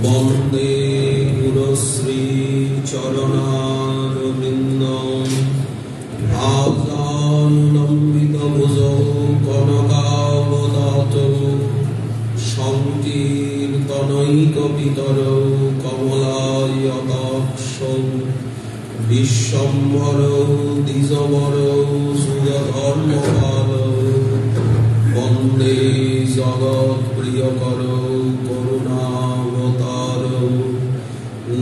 বন্দে গুরুশ্রী চরণারবিন্দম ভাজানম্বিত ভুজৌ কনকাবদাত সংকীর্তনৈকপিতরৌ কমলায়তাক্ষৌ বিশ্বম্ভরৌ দ্বিজবরৌ সুরধর্মপালৌ বন্দে জগৎপ্রিয়করৌ করুণাবতারৌ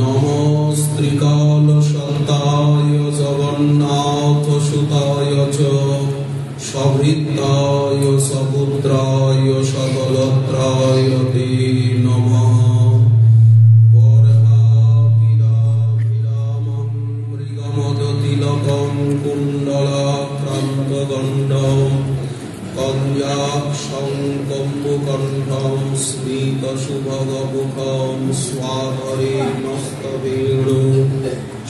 নমস্ত্রিকালসত্তায় জগন্নাথসুতায় চ সভৃত্তায় সপুত্রায় সকলত্রায় তে নমঃ। বরহাপিরাভিরামং মৃগমদতিলকং কুণ্ডলাক্রান্তদণ্ডং কঞ্জাক্ষং কম্বুকণ্ঠং স্মিতশুভগমুখং স্বাধরে মস্তবেণু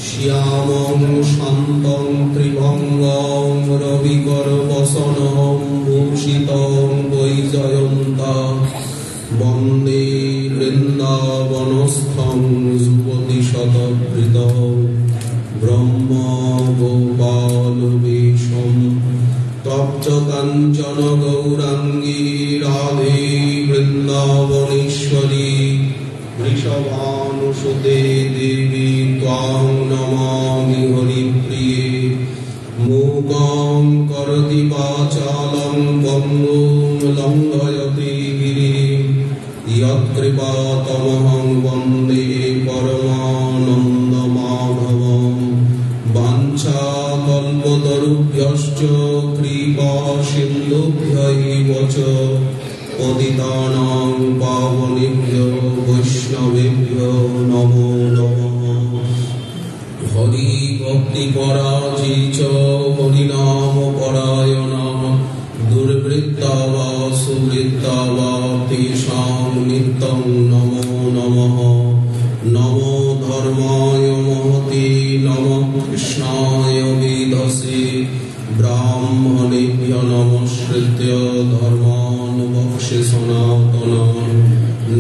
শ্যামং শান্তং ত্রিভঙ্গং রবিকরবসনং ভূষিতং বৈজয়ন্তা বন্দে বৃন্দাবনস্থং যুবতিশতধৃতং ব্রহ্মগোপালবেশম তপ্ত কাঞ্চন গৌরাঙ্গী রাধে বৃন্দাবনেশ্বরী বৃষভানুসুতে দেবী ত্বাং নমামি হরিপ্রিয়ে। মূকং করোতি বাচালং পঙ্গুং লঙ্ঘয়তে গিরিম যৎকৃপাতমহং বন্দে পরমানন্দমাধবম। বাঞ্ছাকল্পতরুভ্যশ্চ কৃপা সিন্ধুভ্যৈব চ পতিতানাং পাবনেভ্যো বৈষ্ণবেভ্যো নমো নমঃ। হরি ভক্তি পরাজি চ হরিনাম পরায়ণা দুর্বৃত্তা বা সুবৃত্তা বা তেষাং নিত্যং নমো নমঃ। নমো ধর্মায় মহতে নমঃ কৃষ্ণায় বেদসে ব্রাহ্মণেভ্যো নমস্কৃত্য ধর্মাन् বক্ষ্যে সনাতনम्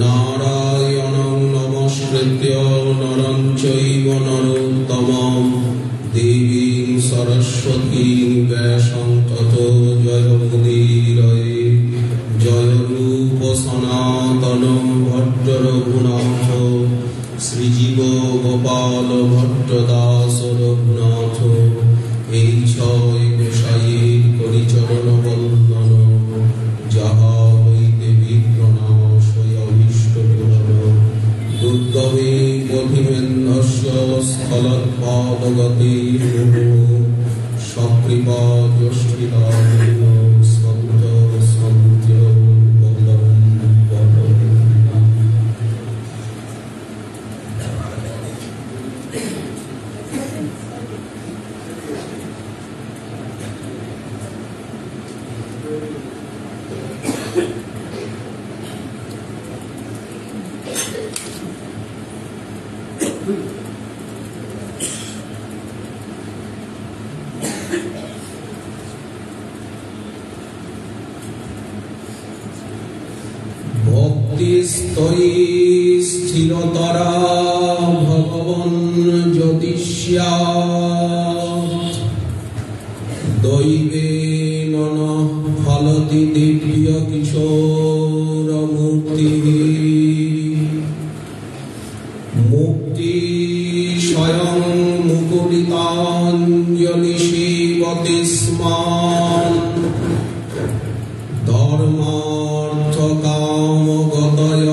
নারায়ণং নমস্কৃত্য নরং চৈব নরোত্তমम् দেবীং সরস্বতীং ব্যাসং ততো জয়মুদীরয়ে। জয় রূপ সনাতন ভট্ট রঘুনাথ শ্রীজীব গোপাল ভট্ট দাস রঘুনাথ। এই ছয় গোসাইয়ের করিচরণ বন্দন যাহা হইতে বিঘ্ন নাশয় অভীষ্ট পূরণ। দুর্গমে গতিমেন্ধস্য স্থলৎপাদগতির সকৃপা জ্যেষ্ঠিতায় সন্ত সন্ত্য বন্দন বন্দন। ভক্তিস্তয়ী স্থিরতরা ভগবন জ্যোতিষ্যা দৈবে ননঃ ফলতি দিব্য কিশোর মুক্তি। মুক্তি স্বয়ং মুকুলিতাঞ্জলি সেবতে স্মান ধর্মার্থ কাম গতয়ঃ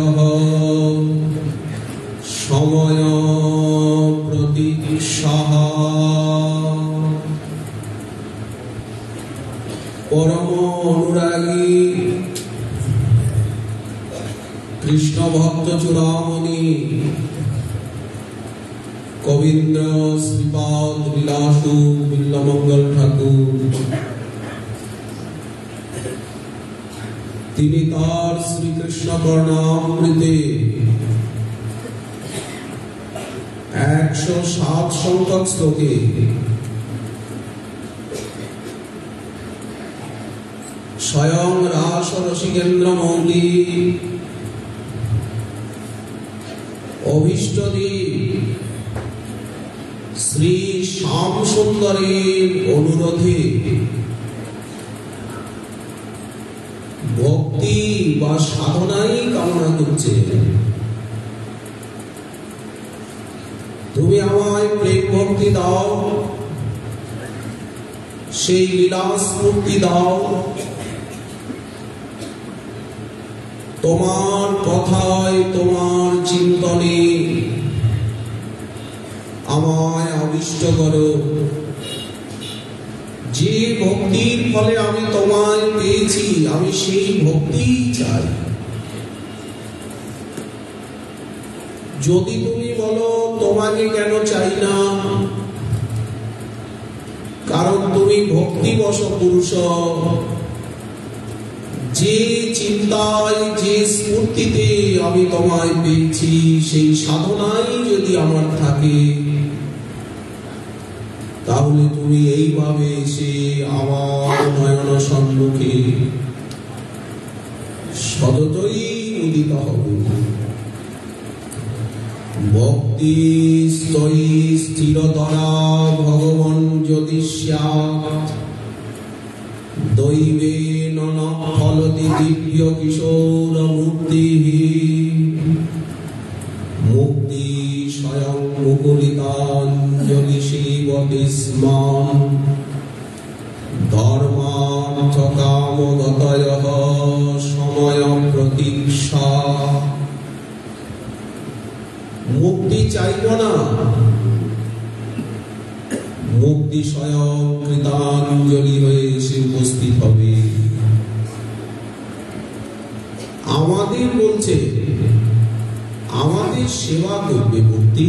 সময় প্রতীক্ষাঃ। পরম অনুরাগী কৃষ্ণ ভক্ত চূড়ামণি কবীন্দ্র শ্রীপাদ বিলাসু বিল্লমঙ্গল ঠাকুর তিনি তার শ্রীকৃষ্ণ কর্ণামৃতে 107 সংখ্যক শ্লোকে স্বয়ং রাস রসিকেন্দ্র মৌলি অভীষ্টদেব শ্রী শ্যাম সুন্দরের অনুরোধে ভক্তি বা সাধনাই কামনা করছে। তুমি আমায় প্রেম ভক্তি দাও, সেই লীলা স্ফূর্তি দাও, তোমার কথায় তোমার চিন্তনে আমায় আবিষ্ট করো। যে ভক্তির ফলে আমি তোমায় পেয়েছি, আমি সেই ভক্তি চাই। যদি তুমি বলো তোমাকে কেন চাই না, কারণ তুমি ভক্তিবশ পুরুষ, যে চিন্তায় যে স্ফূর্তিতে আমি তোমায় পেয়েছি সেই সাধনাই যদি আমার থাকে, তাহলে তুমি এইভাবে এসে আমার নয়ন সম্মুখে সততই উদিত হবে। ভক্তি স্তয়ী স্থিরতরা ভগবান জ্যোতিষ্যা দৈবে নন ফলতি দিব্য কিশোর মূর্তি মুক্তি স্বয়ং মুকুলিতাঞ্জলি শিবতি স্ম ধর্মার্থ কামগতয়ঃ সময় প্রতীক্ষা। মুক্তি চাইব না, মুক্তি স্বয়ং কৃতাঞ্জলি হয়ে এসে উপস্থিত হবে। আমাদের বলছে আমাদের সেবা করবে মুক্তি।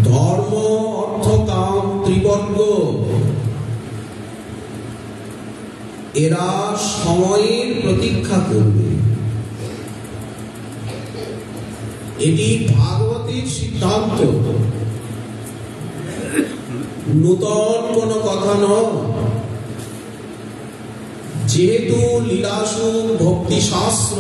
ধর্ম অর্থ কাম ত্রিবর্গ এরা সময়ের প্রতীক্ষা করবে। এটি ভাগবতের সিদ্ধান্ত, নূতন কোন কথা নয়। যেহেতু লীলাসুখ ভক্তি শাস্ত্র,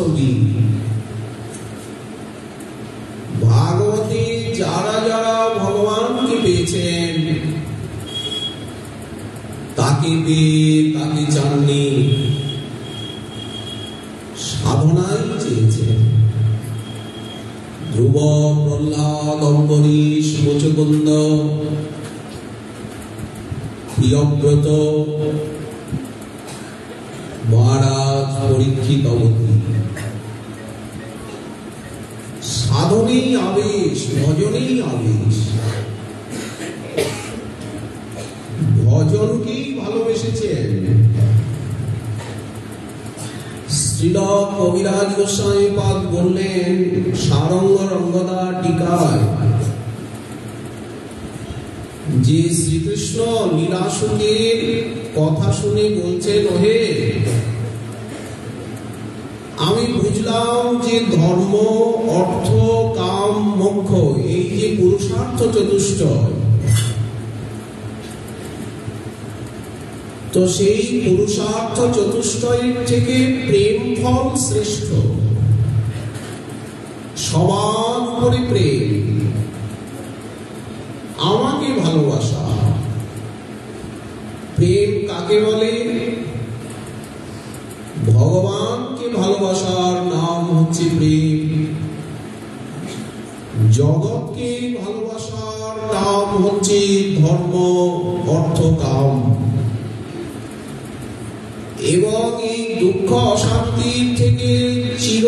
ভাগবতে যারা যারা ভগবানকে পেয়েছেন তাকে পেয়ে তাকে চাননি, সাধনাই চেয়েছেন। ধ্রুব, প্রহ্লাদ, অম্বরীশ, মুচকুন্দ, প্রিয়ব্রত, মহারাজ পরীক্ষিত অবধি সাধনেই আবেশ, ভজনেই আবেশ। ভজনকেই ভালোবেসেছেন। শ্রীল কবিরাজ গোস্বামী পাদ বললেন সারঙ্গ রঙ্গদা টিকায় যে শ্রীকৃষ্ণ লীলাসুখের কথা শুনে বলছেন, ওহে আমি বুঝলাম যে ধর্ম অর্থ কাম মোক্ষ এই যে পুরুষার্থ চতুষ্টয়, তো সেই পুরুষার্থ চতুষ্টয়ের থেকে প্রেম ফল শ্রেষ্ঠ। সবার উপরে প্রেম, আমাকে ভালোবাসা। প্রেম কাকে বলে? ভগবানকে ভালোবাসার নাম হচ্ছে প্রেম। জগৎকে ভালোবাসার নাম হচ্ছে ধর্ম অর্থ কাম। এবং এই দুঃখ অশান্তির থেকে চির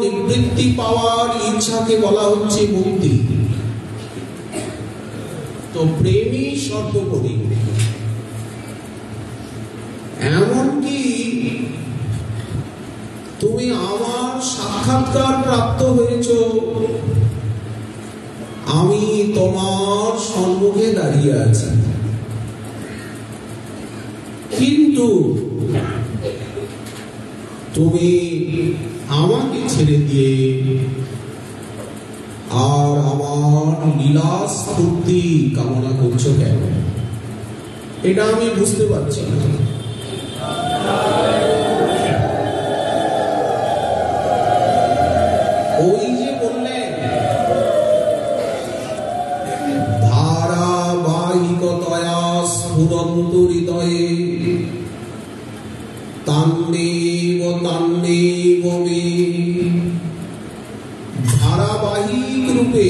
নিবৃত্তি পাওয়ার ইচ্ছাকে বলা হচ্ছে মুক্তি। তো প্রেমই সর্বোপরি। এমনকি তুমি আমার সাক্ষাৎকার প্রাপ্ত হয়েছ, আমি তোমার সম্মুখে দাঁড়িয়ে আছি, কিন্তু তুমি আমাকে ছেড়ে দিয়ে আর আমার লীলা স্ফূর্তি কামনা করছো কেন? এটা আমি বুঝতে পারছি না। যান্নেব তান্নেব মে ধারাবাহিক রূপে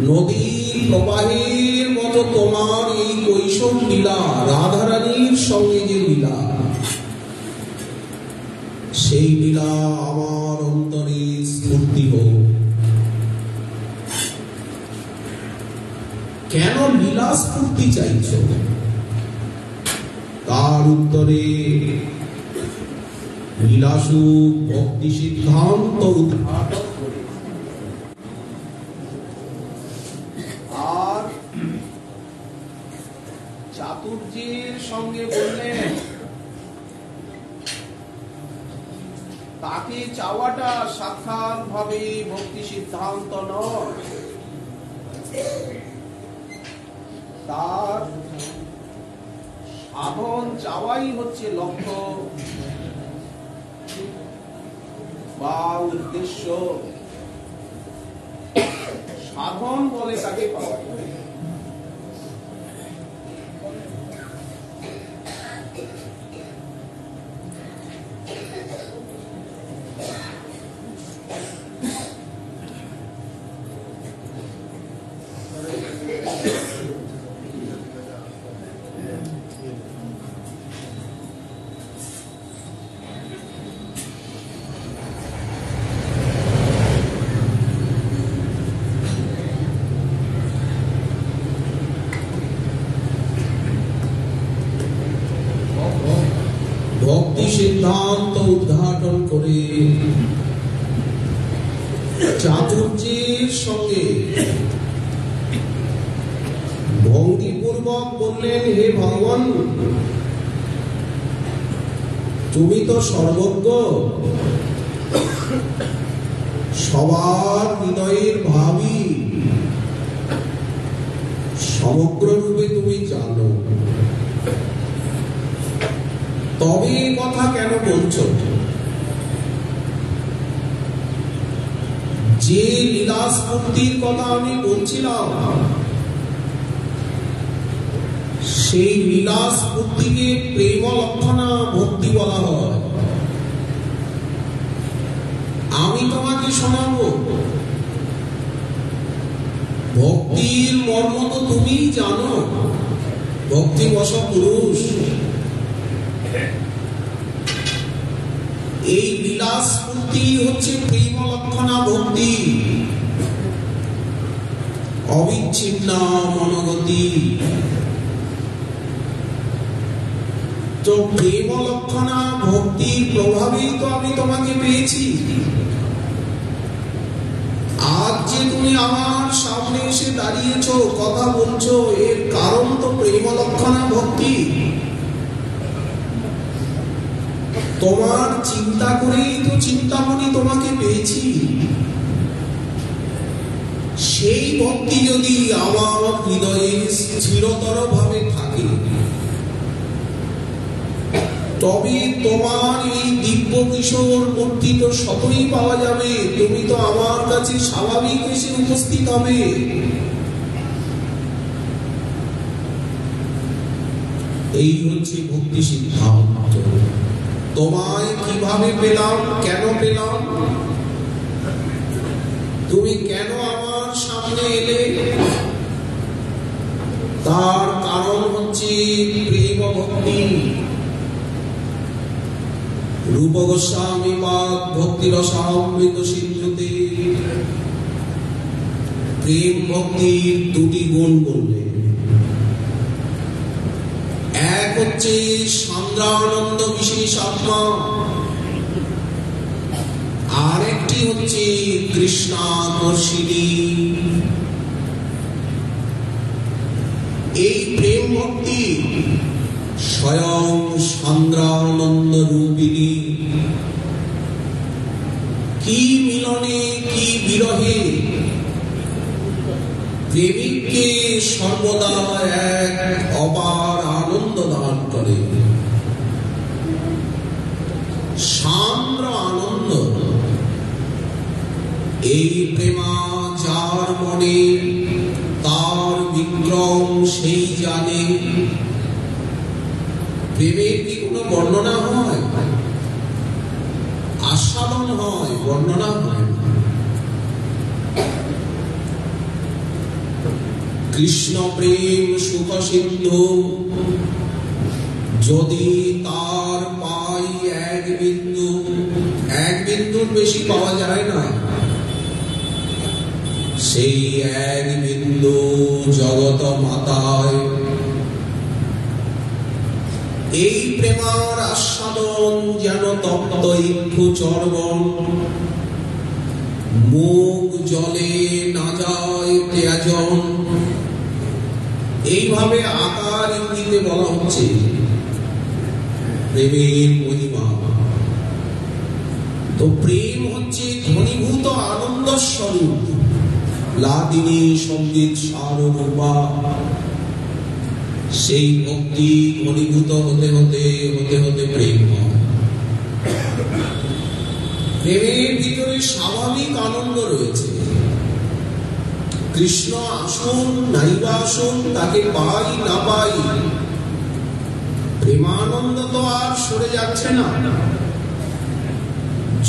নদীর প্রবাহের মতো তোমার এই কৈশোর লীলা, রাধারানীর সঙ্গে যে লীলা, সেই লীলা আমার অন্তরে স্ফূর্তি হোক। কেন লীলা স্ফূর্তি চাইছ? তার উত্তরে লীলাসু ভক্তি সিদ্ধান্ত উদ্ঘাটন করে আর চাতুর্যের সঙ্গে বললেন, তাকে চাওয়াটা সাক্ষাৎ ভাবে ভক্তি সিদ্ধান্ত নয়, তার সাধন চাওয়াই হচ্ছে লক্ষ্য বা উদ্দেশ্য। সাধন বলে তাকে পাওয়া যায়। ভক্তি সিদ্ধান্ত উদ্ঘাটন করে চাতুর্যের সঙ্গে ভঙ্গিপূর্বক বললেন, হে ভগবান, তুমি তো সর্বজ্ঞ, সবার হৃদয়ের ভাবী, সমগ্র রূপে তুমি জানো, তবে কথা কেন বলছো? যে লীলা স্ফূর্তির কথা আমি বলছিলাম, সেই লীলা স্ফূর্তিকে প্রেম লক্ষণা ভক্তি বলা হয়। আমি তোমাকে শোনাবো। ভক্তির মর্ম তো তুমিই জানো, ভক্তি বশ পুরুষ। এই লীলা স্ফূর্তি হচ্ছে প্রেম লক্ষণা ভক্তি, অবিচ্ছিন্ন মনোগতি। তো প্রেম লক্ষণা ভক্তির প্রভাবেই তো আমি তোমাকে পেয়েছি। আজ যে তুমি আমার সামনে এসে দাঁড়িয়েছো, কথা বলছো, এর কারণ তো প্রেম লক্ষণা ভক্তি। তোমার চিন্তা করেই তো চিন্তামণি তোমাকে পেয়েছি। সেই ভক্তি যদি আমার হৃদয়ে স্থিরতর ভাবে থাকে, তবে তোমার এই দিব্য কিশোর মূর্তি তো সতই পাওয়া যাবে। তুমি তো আমার কাছে স্বাভাবিক এসে উপস্থিত হবে। এই হচ্ছে ভক্তি সিদ্ধান্ত। তোমায় কিভাবে পেলাম, কেন পেলাম, তুমি কেন আমার সামনে এলে, তার কারণ হচ্ছে প্রেম ভক্তি। রূপ গোস্বামী পাদ ভক্তি রসামৃত সিন্ধুতে প্রেম ভক্তির দুটি গুণ বললেন। এক হচ্ছে সান্দ্রানন্দ বিশেষ আত্মা, আর একটি হচ্ছে কৃষ্ণাকর্ষিণী। এই প্রেম ভক্তি স্বয়ং সান্দ্রানন্দ রূপিণী। কি মিলনে, কি বিরহে প্রেমিককে সর্বদা এক অপার আনন্দ দান করে, সান্দ্র আনন্দ। এই প্রেমা যার মনে, তার বিক্রম সেই জানে। প্রেমের কি কোনো বর্ণনা হয়, আস্বাদন হয়, বর্ণনা হয়। কৃষ্ণ প্রেম সুখ সিন্ধু যদি তার পাই এক বিন্দু, এক বিন্দুর বেশি পাওয়া যায় না, সেই এক বিন্দু জগত মাতায়। এই প্রেমার আস্বাদন যেন তপ্ত ইক্ষু চর্বণ, মুখ জলে না যায় ত্যাজন। এইভাবে আকার ইঙ্গিতে বলা হচ্ছে প্রেমের মহিমা। তো প্রেম হচ্ছে ঘনীভূত আনন্দ স্বরূপ, লাদিনী সঙ্গীত সারূপা। সেই ভক্তি ঘনীভূত হতে হতে হতে হতে প্রেম হয়। প্রেমের ভিতরে স্বাভাবিক আনন্দ রয়েছে। কৃষ্ণ আসুন নাইবা আসুন, তাকে পাই না পাই, প্রেমানন্দ তো আর সরে যাচ্ছে না।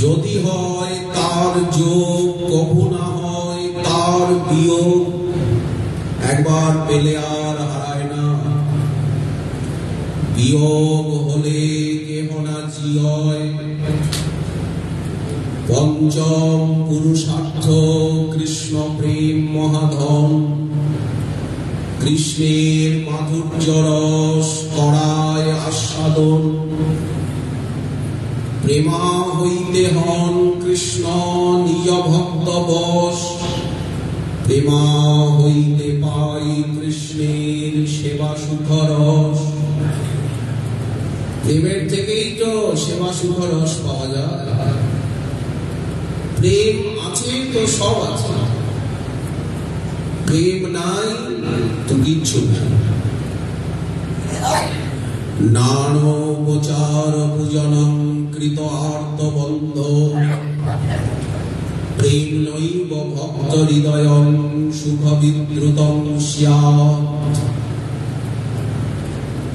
যদি হয় তার যোগ, কভু না হয় তার বিয়োগ, একবার পেলে আর হারায় না। বিয়োগ হলে কেহ না জিয়। পঞ্চম পুরুষার্থ কৃষ্ণ প্রেম মহাধন। কৃষ্ণের মাধুর্য রস করায় আস্বাদন। প্রেমা হইতে হন কৃষ্ণ নিজ ভক্ত বশ। প্রেমা হইতে পাই কৃষ্ণের সেবা সুখ রস। প্রেমের থেকেই তো সেবা সুখ রস পাওয়া যায়। প্রেম আছে তো সব আছে, প্রেম নাই তো কিচ্ছু নাই। নানোপচার পূজনং কৃত আর্তবন্ধ। প্রেম নৈব ভক্ত হৃদয়ং সুখ বিদ্রুতং স্যাৎ।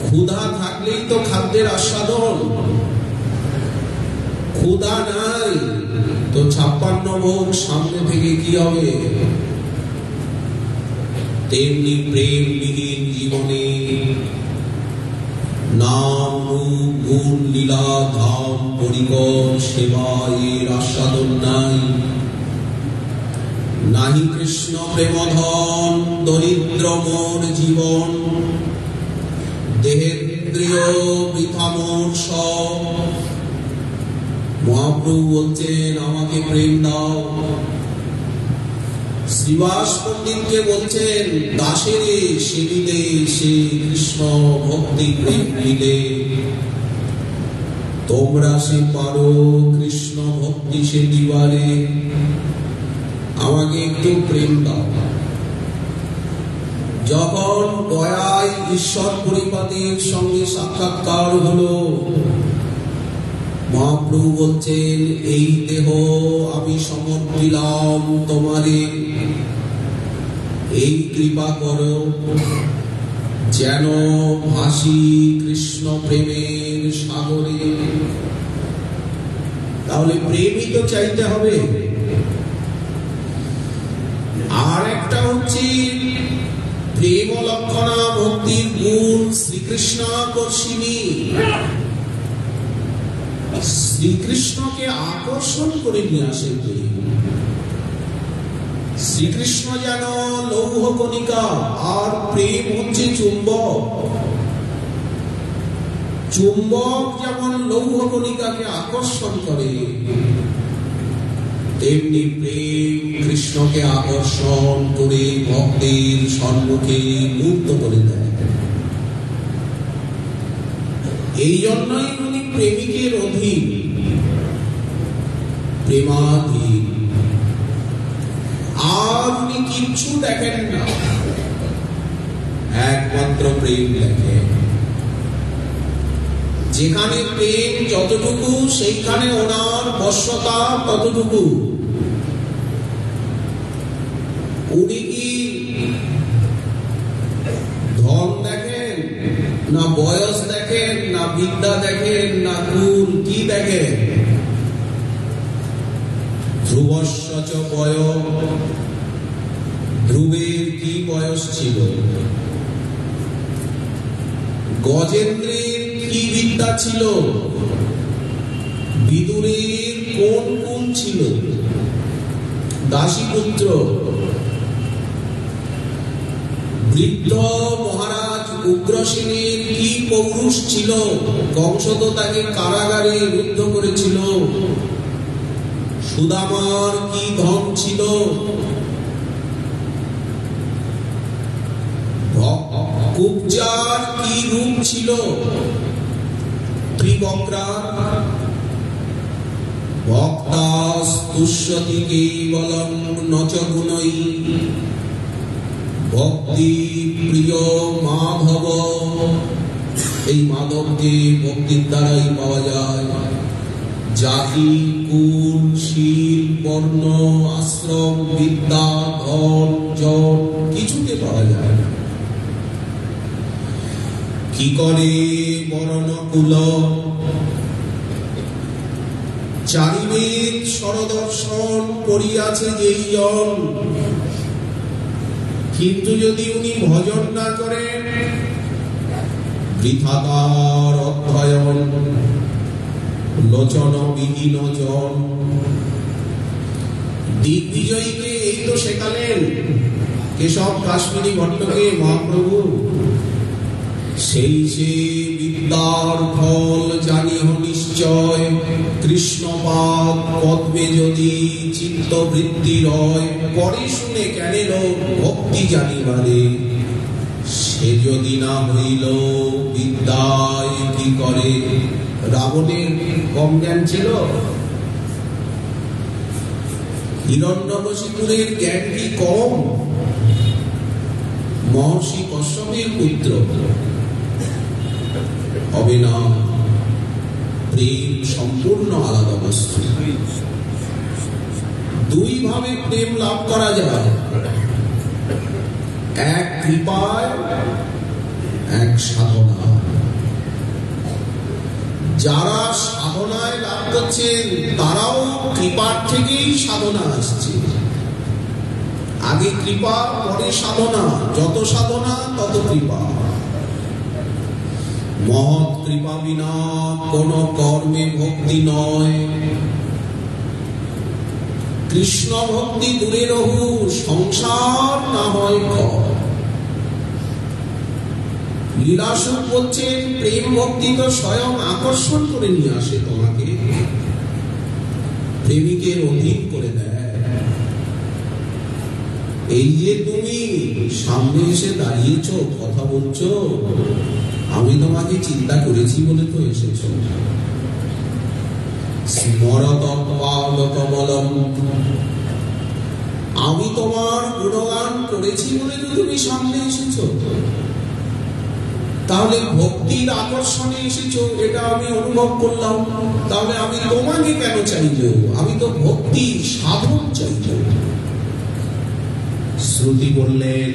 ক্ষুধা থাকলেই তো খাদ্যের আস্বাদন, ক্ষুধা নাই তো 56 ভোগ সামনে থেকে কি হবে। তেমনি প্রেমবিহীন জীবনে নাম রূপ গুণ লীলা ধাম পরিকর সেবা এর আস্বাদন নাই। নাহি কৃষ্ণ প্রেমধন দরিদ্র মোর জীবন। দেহেন্দ্রিয় বৃথা মোর সব। মহাপ্রভু বলছেন আমাকে প্রেম দাও। শ্রীবাস পণ্ডিতকে বলছেন দাসেরে সে দিলে সে কৃষ্ণ ভক্তি প্রেম দিলে। তোমরা সে পারো কৃষ্ণ ভক্তি সে দিবারে, আমাকে একটু প্রেম দাও। যখন গয়ায় ঈশ্বর পরিপাতির সঙ্গে সাক্ষাৎকার হলো, মহাপ্রভু বলছেন এই দেহ আমি সমর্পিলাম তোমারে। এই কৃপা করো যেন ভাসি কৃষ্ণ প্রেমের সাগরে। তাহলে প্রেমই তো চাইতে হবে। আর একটা হচ্ছে প্রেম লক্ষণা ভক্তির গুণ শ্রীকৃষ্ণ আকর্ষিণী। শ্রীকৃষ্ণকে আকর্ষণ করে নিয়ে আসে প্রেম। শ্রীকৃষ্ণ যেন লৌহ কণিকা, আর প্রেম হচ্ছে চুম্বক। চুম্বক যেমন লৌহ কণিকাকে আকর্ষণ করে, তেমনি প্রেম কৃষ্ণকে আকর্ষণ করে ভক্তের সম্মুখে মুক্ত করে দেয়। এই জন্যই উনি প্রেমিকের অধীন, প্রেমাধীন। আর উনি কিচ্ছু দেখেন না, একমাত্র প্রেম দেখেন। যেখানে প্রেম যতটুকু, সেইখানে ওনার বশ্যতা ততটুকু। উনি কি ধন দেখেন? না বয়স দেখেন, না বিদ্যা দেখেন, না কুল, কি দেখেন? ধ্রুবস্য বয়, ধ্রুবের কি বয়স ছিল? গজেন্দ্রের কি বিদ্যা ছিল? বিদুরের কোন কুল ছিল? দাসীপুত্র। বৃদ্ধ মহারাজ উগ্রসেনের কি পৌরুষ ছিল? কংস তো তাকে কারাগারে রুদ্ধ করেছিল। সুদামার কি ধন ছিল? কুব্জার কি রূপ ছিল? ত্রিবক্রা। ভক্তাস তুষ্যতি কেবলং নচ গুণৈ ভক্তি প্রিয় মাধব। এই মাধবকে ভক্তির দ্বারাই পাওয়া যায়। জাতি, কুল, শীল, বর্ণ, আশ্রম, বিদ্যা, ধন, জন কিছুকে পাওয়া যায় না। কি করে বরণ কুল চারিবেদ সরদর্শন করিয়াছে যেই জন, কিন্তু যদি উনি ভজন না করেন, বৃথা তার অধ্যয়ন, লোচন বিহীন জন। দিগ্বিজয়ীকে এই তো শেখালেন কেশব কাশ্মীরি ভট্টকে মহাপ্রভু। সেই সে বিদ্যার ফল জানিহ নিশ্চয়, কৃষ্ণপাদ পদ্মে যদি চিত্তবৃত্তি রয়। পরে শুনে কেন লোক ভক্তি জানিবারে, সে যদি না হইল বিদ্যায় কি করে? রাবণের কম জ্ঞান ছিল? হিরণ্যকশিপুরের জ্ঞান কি কম? মহর্ষি কশ্যপের পুত্র হবে না। প্রেম সম্পূর্ণ আলাদা বস্তু। দুই ভাবে প্রেম লাভ করা যায়, এক কৃপায়, এক সাধনা। যারা সাধনায় লাভ করছেন তারাও কৃপার থেকেই সাধনা আসছে। আগে কৃপা, পরে সাধনা। যত সাধনা তত কৃপা। মহৎ কৃপা বিনা কোন কর্মে ভক্তি নয়। কৃষ্ণ ভক্তি দূরে রহু, সংসার না হয় ঘর। লীলাসুখ বলছেন প্রেম ভক্তি তো স্বয়ং আকর্ষণ করে নিয়ে আসে তোমাকে, প্রেমিকের অধীন করে দেয়। এই যে তুমি সামনে এসে দাঁড়িয়েছ, কথা বলছো, আমি তোমাকে চিন্তা করেছি বলে তো এসেছ। আমি তোমার গুণগান করেছি বলে তো তুমি সামনে এসেছ। তাহলে ভক্তির আকর্ষণে এসেছো, এটা আমি অনুভব করলাম। তাহলে আমি তোমাকে কেন চাইব? আমি তো ভক্তি সাধন চাইব। শ্রুতি বললেন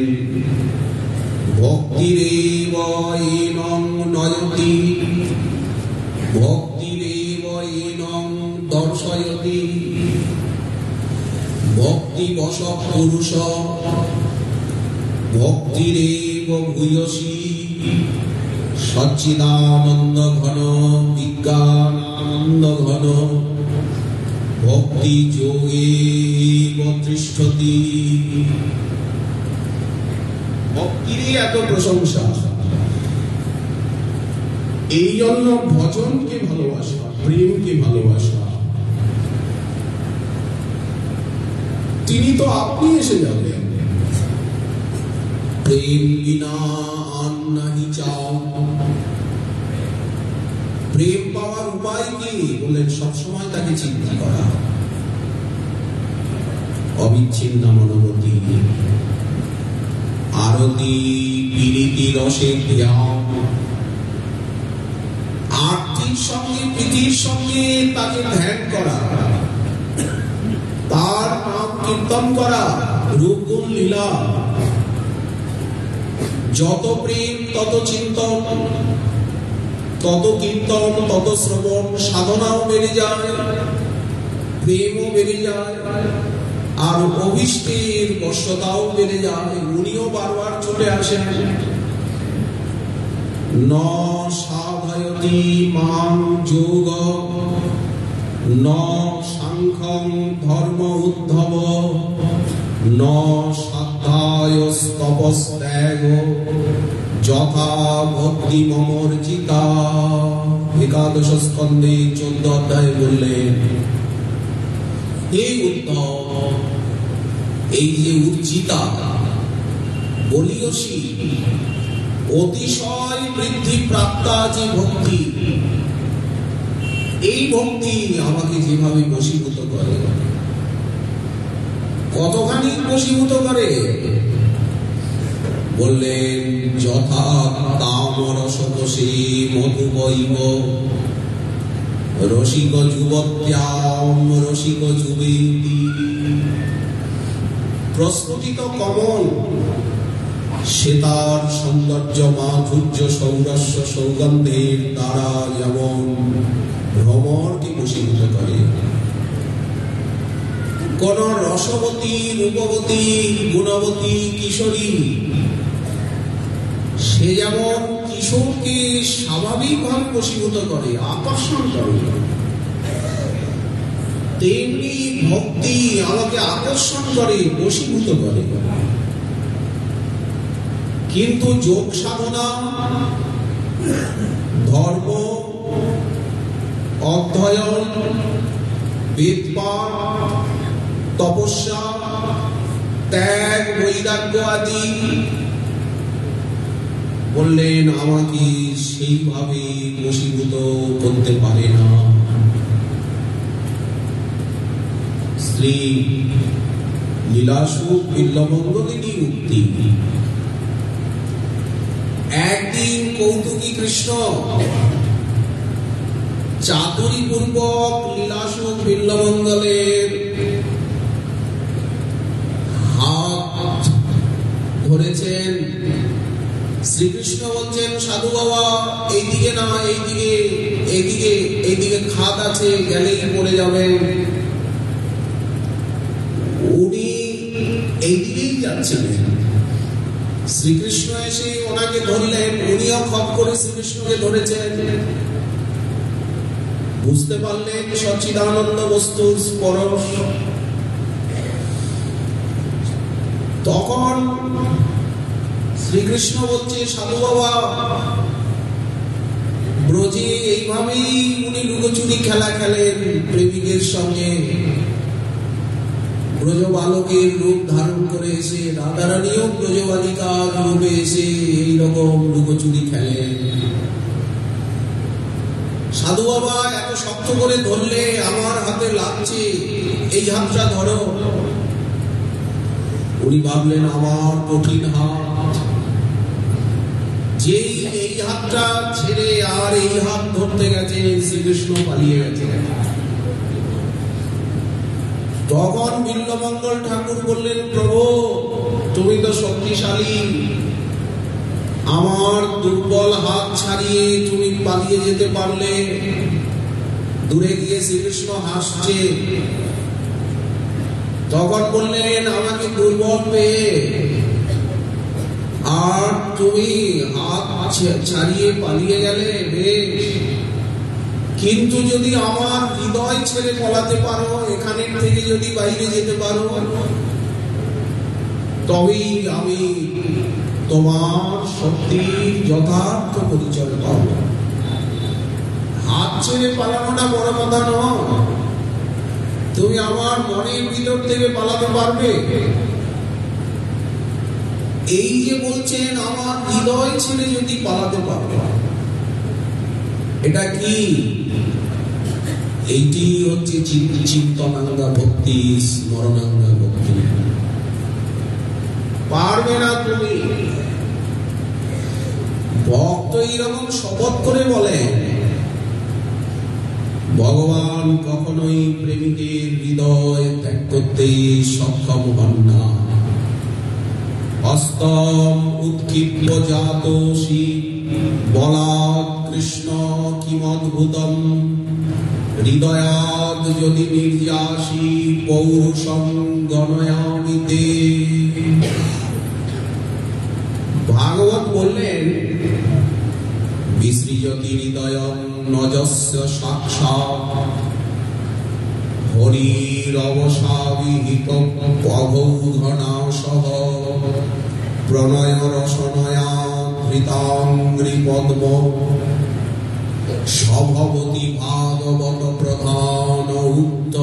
ভক্তিরেব এনং নয়তি, ভক্তিরেব এনং দর্শয়তি। ভক্তি বশ পুরুষ, ভক্তিরেব ভূয়সী। সচ্চিদানন্দ ঘন, বিজ্ঞানানন্দ ঘন। ভক্তি যোগে তিষ্ঠতি। ভক্তিরই এত প্রশংসা। এই জন্য ভজনকে ভালোবাসা, প্রেমকে ভালোবাসা। তিনি তো আপনি এসে যাবেন। প্রেম বিনা আর নাহি চাও। প্রেম পাওয়ার উপায় কি? বললেন সবসময় তাকে চিন্তা করা, অবিচ্ছিন্ন মনোমতি, আরতি, বিরতি, রসে ধ্যান। আর্থিক সঙ্গে প্রীতির সঙ্গে তাকে ধ্যান করা, তার নাম কীর্তন করা, রূপ গুণ লীলা। যত প্রেম তত চিন্তন, তত কীর্তন, তত শ্রবণ, সাধনাও বেড়ে যায়, প্রেমও বেড়ে যায়, আর অভিষ্টের বশ্যতাও বেড়ে যায়। উনিও বারবার চলে আসেন। ন সাধয়তি মাং যোগ ন সাংখ্যং ধর্ম উদ্ধব ন সাধ্যায়স্তপস্ত্যাগ যথা ভক্তি মমর্জিতা। একাদশ স্কন্ধে 14 অধ্যায়ে বললেন, হে উদ্ধব, এই যে উর্জিতা বলিয়সী অতিশয় বৃদ্ধি প্রাপ্তা যে ভক্তি, এই ভক্তি আমাকে যেভাবে বশীভূত করে, কতখানি বশীভূত করে বললেন, যথা তামরসবশে মধুবৈব রসিক যুবত্যাম রসিক যুবেতি। প্রস্ফুটিত কমল সে তার সৌন্দর্য মাধুর্য সৌরস্য সৌগন্ধের দ্বারা যেমন ভ্রমরকে বশীভূত করে, কোন রসবতী রূপবতী গুণবতী কিশোরী সে যেমন কিশোরকে স্বাভাবিকভাবে বশীভূত করে, আকর্ষণ করে, তেমনি ভক্তি আমাকে আকর্ষণ করে, বশীভূত করে। কিন্তু যোগ সাধনা, ধর্ম অধ্যয়ন, বেদপাঠ, তপস্যা, ত্যাগ, বৈরাগ্য আদি বললেন আমাকে সেইভাবে বশীভূত করতে পারে না। শ্রী লীলাসুখ বিল্লমঙ্গলিনী উক্তি। একদিন কৌতুকী কৃষ্ণ চাতুরী পূর্বক লীলাসুখ বিল্লমঙ্গলের হাত ধরেছেন। শ্রীকৃষ্ণ বলছেন, সাধু বাবা এইদিকে না, এইদিকে, এইদিকে, এইদিকে খাত আছে, গেলেই পড়ে যাবেন। উনি এইদিকেই যাচ্ছিলেন। শ্রীকৃষ্ণ এসে ওনাকে ধরলেন, উনিও খপ করে শ্রীকৃষ্ণকে ধরেছেন। বুঝতে পারলেন সচ্চিদানন্দ বস্তুর স্পর্শ। তখন শ্রীকৃষ্ণ বলছে, সাধু বাবা ব্রজে এইভাবেই উনি লুকোচুরি খেলা খেলেন প্রেমিকের সঙ্গে। ব্রজ বালকের রূপ ধারণ করে এসে রাধারানীও ব্রজবালিকার রূপে এসে এইরকম লুকোচুরি খেলেন। সাধু বাবা এত শক্ত করে ধরলে আমার হাতে লাগছে, এই হাতটা ধরো। উনি ভাবলেন আমার কঠিন হাত, যেই এই হাতটা ছেড়ে আর এই হাত ধরতে গেছে, শ্রীকৃষ্ণ পালিয়ে গেছে। তখন বিল্লমঙ্গল ঠাকুর বললেন, প্রভু তুমি তো শক্তিশালী, আমার দুর্বল হাত ছাড়িয়ে তুমি পালিয়ে যেতে পারলে। দূরে গিয়ে শ্রীকৃষ্ণ হাসছে। তখন বললেন, আমাকে দুর্বল পেয়ে আর তুমি হাত ছাড়িয়ে পালিয়ে গেলে বেশ, কিন্তু যদি আমার হৃদয় ছেড়ে পলাতে পারো, এখানে থেকে যদি বাইরে যেতে পারো, তবেই আমি তোমার শক্তির যথার্থ পরিচয় পাব। হাত ছেড়ে পালানোটা বড় কথা নয়, তুমি আমার মনের ভিতর থেকে পালাতে পারবে। এই যে বলছেন আমার হৃদয় ছেড়ে যদি পালাতে পারবে, এটা কি? এইটি হচ্ছে চিন্তনাঙ্গা ভক্তি, স্মরণাঙ্গা ভক্তি। পারবে না তুমি। ভক্ত এইরকম শপথ করে বলে, ভগবান কখনোই প্রেমিকের হৃদয় ত্যাগ করতে সক্ষম হন না। হস্তম উৎক্ষিপ্য জাতোষি বলাৎ কৃষ্ণ কিমদ্ভুতম হৃদয়াদ যদি নির্যাসি পৌরুষং গণয়ামি তে। ভাগবত বললেন বিসৃজতি হৃদয়ং নজস্য সাক্ষাৎ হরির অবসাবিহিত অবৌধনাশঃ প্রণয় রসনয়া ধৃতাঙ্ঘ্রি পদ্ম স্বভবতি ভাগবত প্রধান উক্ত।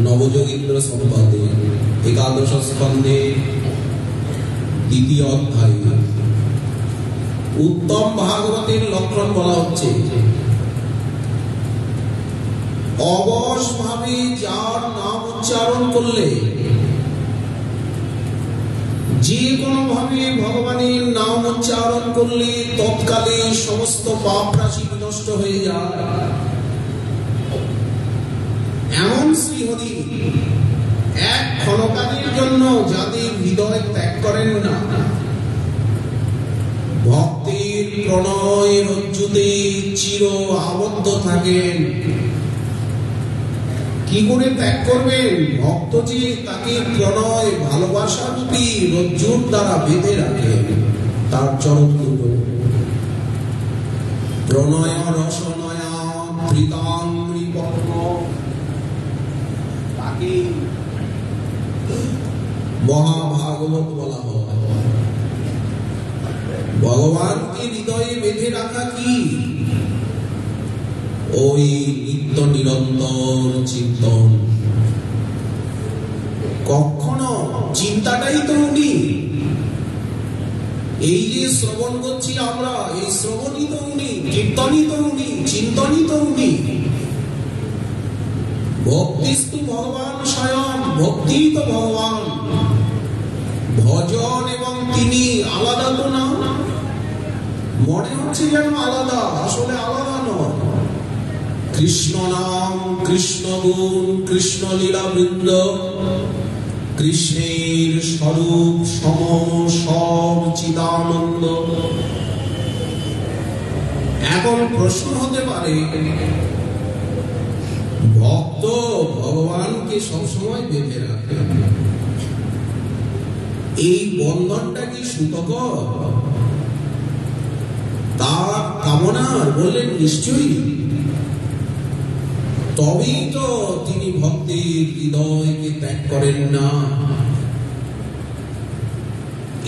নবযোগীন্দ্র সম্পাদে একাদশ স্কন্ধে দ্বিতীয় অধ্যায় উত্তম ভাগবতের লক্ষণ বলা হচ্ছে অবশ ভাবে যার নাম উচ্চারণ করলে, যে কোনো ভাবে ভগবানের নাম উচ্চারণ করলে তৎকালে সমস্ত পাপ রাশি বিনষ্ট হয়ে যায়। এমন শ্রীহরি এক ক্ষণকালের জন্য যাদের হৃদয় ত্যাগ করেন না, ভক্তের প্রণয় রজ্জুতে চির আবদ্ধ থাকেন। কি করে ত্যাগ করবেন? ভক্ত যে তাকে প্রণয় ভালোবাসা রূপী রজ্জুর দ্বারা বেঁধে রাখেন তার চরণ দুটো। প্রণয় রসনয়া ধৃতাঙ্ঘ্রি পদ্ম, তাকে মহাভাগবত বলা হয়। ভগবানকে হৃদয়ে বেঁধে রাখা কি? ওই নিত্য নিরন্তর চিন্তন। কখনো চিন্তাটাই তো উনি। এই যে শ্রবণ করছি আমরা, এই শ্রবণই তো উনি, কীর্তনই তো উনি, চিন্তনই তো উনি। ভক্তিস্তু ভগবান স্বয়ং, ভক্তি তো ভগবান। ভজন এবং তিনি আলাদা তো না। মনে হচ্ছে যেন আলাদা, আসলে আলাদা নয়। কৃষ্ণ নাম, কৃষ্ণ গুণ, কৃষ্ণ লীলা বৃন্দ, কৃষ্ণের স্বরূপ সম সব চিদানন্দ। এখন প্রশ্ন হতে পারে, ভক্ত ভগবানকে সবসময় বেঁধে রাখে, এই বন্ধনটা কি সুখকর? তার কামনার? বললেন নিশ্চয়ই। তবেই তো তিনি ভক্তের হৃদয়কে ত্যাগ করেন না।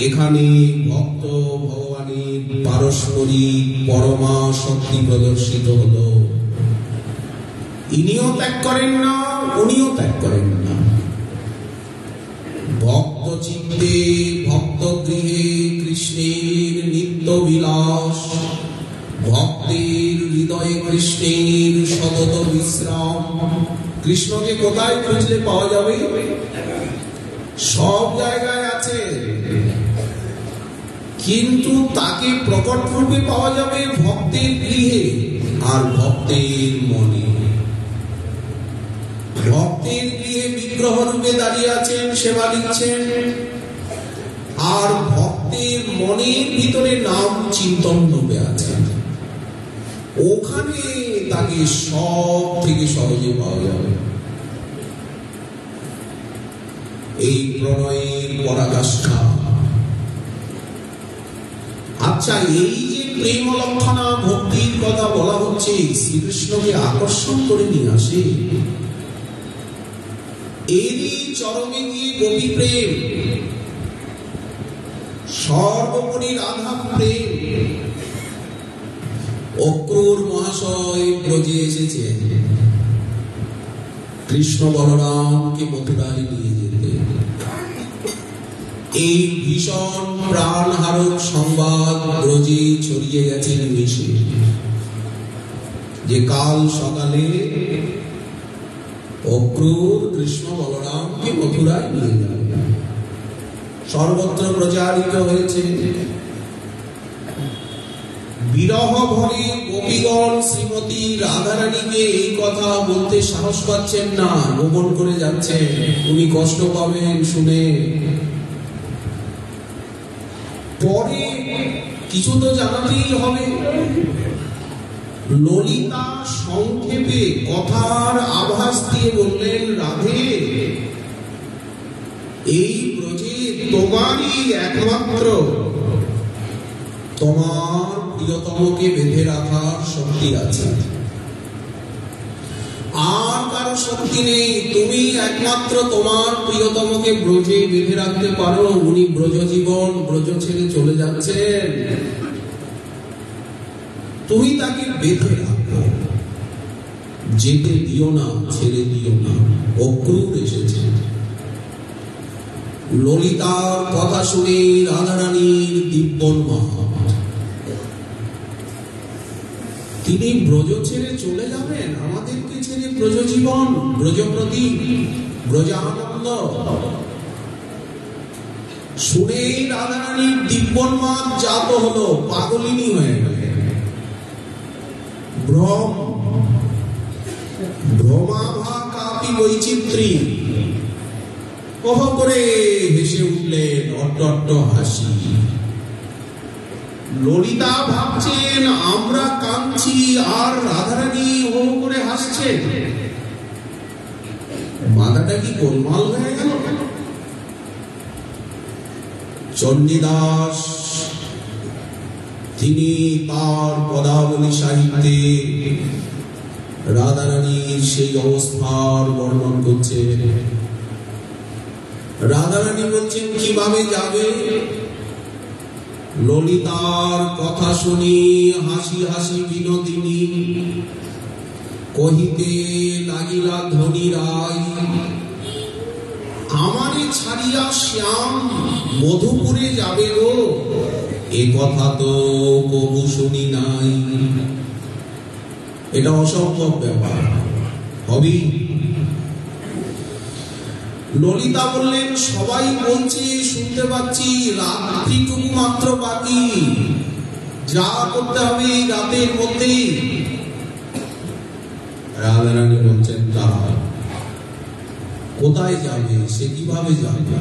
এখানে ভক্ত ভগবানের পারস্পরিক পরমা শক্তি প্রদর্শিত হলো। ইনিও ত্যাগ করেন না, উনিও ত্যাগ করেন না। ভক্ত চিত্তে ভক্ত গৃহে কৃষ্ণের নিত্য বিলাস, ভক্তের হৃদয়ে কৃষ্ণের সতত বিশ্রাম। কৃষ্ণকে কোথায় খুঁজলে পাওয়া যাবে? সব জায়গায় আছে, কিন্তু তাকে প্রকট রূপে পাওয়া যাবে ভক্তের গৃহে আর ভক্তের মনে। ভক্তের গৃহে বিগ্রহ রূপে দাঁড়িয়ে আছেন, সেবা দিচ্ছেন, আর ভক্তের মনের ভিতরে নাম চিন্তন রূপে আছেন। ওখানে তাকে সব থেকে সহজে পাওয়া যাবে। এই প্রণয়ের পরাকাষ্ঠা। আচ্ছা, এই যে প্রেম লক্ষণা ভক্তির কথা বলা হচ্ছে, শ্রীকৃষ্ণকে আকর্ষণ করে নিয়ে আসে, এরই চরমে গিয়ে গোপী প্রেম, সর্বোপরি রাধা প্রেম। অক্রূর মহাশয় ব্রজে এসেছে কৃষ্ণ বলরামকে মথুরায় নিয়ে যেতে। এই ভীষণ প্রাণহারক সংবাদ ব্রজে ছড়িয়ে গেছে নিমেষে, যে কাল সকালে অক্রূর কৃষ্ণ বলরামকে মথুরায় নিয়ে যাবে। সর্বত্র প্রচারিত হয়েছে। বিরহ ভরে গোপীগণ শ্রীমতী রাধারানীকে এই কথা বলতে সাহস পাচ্ছেন না, গোপন করে যাচ্ছেন। উনি কষ্ট পাবেন শুনে। পরে কিছু তো জানাতেই হবে। ললিতা সংক্ষেপে কথার আভাস দিয়ে বললেন, রাধে, এই ব্রজে তোমারই একমাত্র তোমার প্রিয়তমকে বেঁধে রাখার শক্তি আছে, আর কারো শক্তি নেই। তুমি একমাত্র তোমার প্রিয়তমকে ব্রজে বেঁধে রাখতে পারো। উনি ব্রজ জীবন, ব্রজ ছেড়ে চলে যাচ্ছেন, তুমি তাকে বেঁধে রাখো, যেতে দিও না, ছেড়ে দিও না। অক্রূর এসেছে। ললিতার কথা শুনে রাধারানীর দিব্যন্মাদ। তিনি ব্রজ ছেড়ে চলে যাবেন, আমাদেরকে ছেড়ে। ব্রজ জীবন, ব্রজপ্রতি, ব্রজানন্দ শুনেই রাধারানীর দিব্যন্মাদ জাত হলো, পাগলিনী হয়ে গেল। ভ্রমাভা কাপি বৈচিত্রী কহ করে হেসে উঠলেন, অট্ট হাসি। ললিতা ভাবছেন আমরা কাঁদছি আর রাধারানী হো করে হাসছে। মাথাটা কি গোলমাল হয়ে গেল? চণ্ডীদাস তিনি তার পদাবলী সাহিত্যে রাধারানীর সেই অবস্থার বর্ণন করছেন। রাধারানী বলছেন কিভাবে যাবে। ললিতার কথা শুনি হাসি হাসি বিনোদিনী কহিতে লাগিলা ধনী রায়, আমারে ছাড়িয়া শ্যাম মধুপুরে যাবে গো, এ কথা তো কবু শুনি নাই। এটা অসম্ভব ব্যাপার, হবি। ললিতা বললেন, সবাই বলছে, শুনতে পাচ্ছি, রাত্রিটুকু মাত্র বাকি, যা করতে হবে এই রাতের মধ্যেই। রাধারানী বলছেন, দাঁড়াও, কোথায় যাবে? সে কিভাবে যাবে?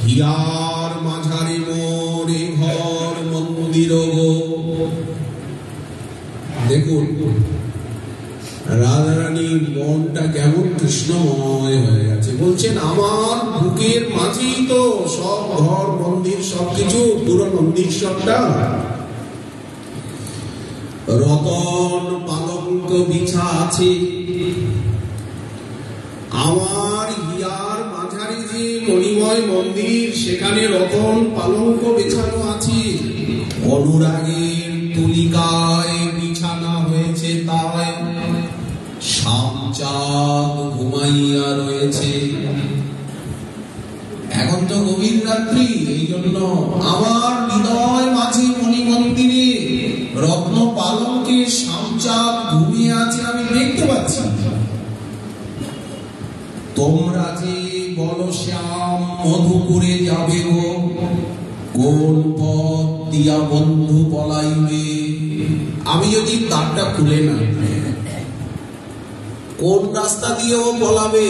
হিয়ার মাঝারে মোর এ ঘর মন্দির গো। দেখুন রাধারানীর মনটা কেমন কৃষ্ণময় হয়ে গেছে। বলছেন, আমার বুকের মাঝেই তো সব ঘর মন্দির সবকিছু, পুরো মন্দিরটা। রতন পালঙ্ক বিছা আছে, আমার হিয়ার মাঝারে যে মণিময় মন্দির, সেখানে রতন পালঙ্ক বিছানো আছে। অনুরাগের তুলিকায় বিছানা হয়েছে, তাই শামচাঁদ ঘুমাইয়া রয়েছে। এখন তো গভীর রাত্রি, এই জন্য আমার হৃদয় মাঝে মণিমন্দিরে রত্ন পালঙ্কে শামচাঁদ ঘুমিয়ে আছে, আমি দেখতে পাচ্ছি। তোমরা যে বলো শ্যাম মধুপুরে যাবে গো, কোন পথ দিয়া বন্ধু পলাইবে? আমি যদি তারটা খুলে না, কোন রাস্তা দিয়ে ও পলাবে?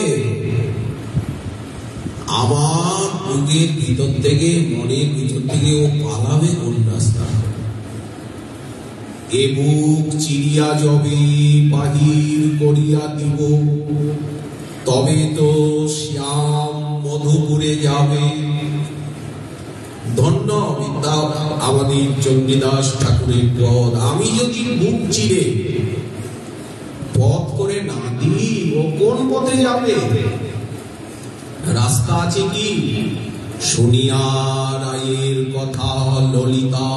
আমার বুকের ভিতর থেকে, মনের ভিতর থেকে ও পালাবে কোন রাস্তা? এ বুক চিরিয়া যবে বাহির করিয়া দিব, তবে তো শ্যাম মধুপুরে যাবে। ধন্য বিদ্যা আমাদের চণ্ডীদাস ঠাকুরের পদ। আমি যদি বুক চিরে পথ করে না দিই, ও কোন পথে যাবে? রাস্তা আছে কি? শুনিয়া রায়ের কথা ললিতা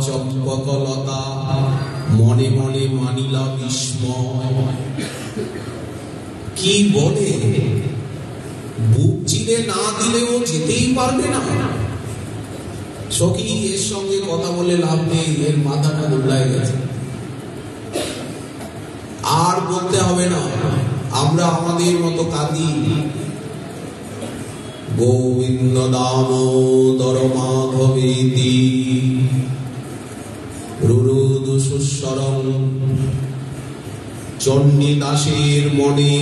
চম্পকলতা মনে মনে মানিলা বিস্ময়। কি বলে? বুক চিরে না দিলেও যেতেই পারবে না? সখী, এর সঙ্গে কথা বলে লাভ নেই, এর মাথাটা গোল্লায় গেছে। আর বলতে হবে না, আমরা আমাদের মতো কাঁদি। গোবিন্দ দামোদর মাধবেতি রুরুদু সুস্বরং। চণ্ডীদাসের মনে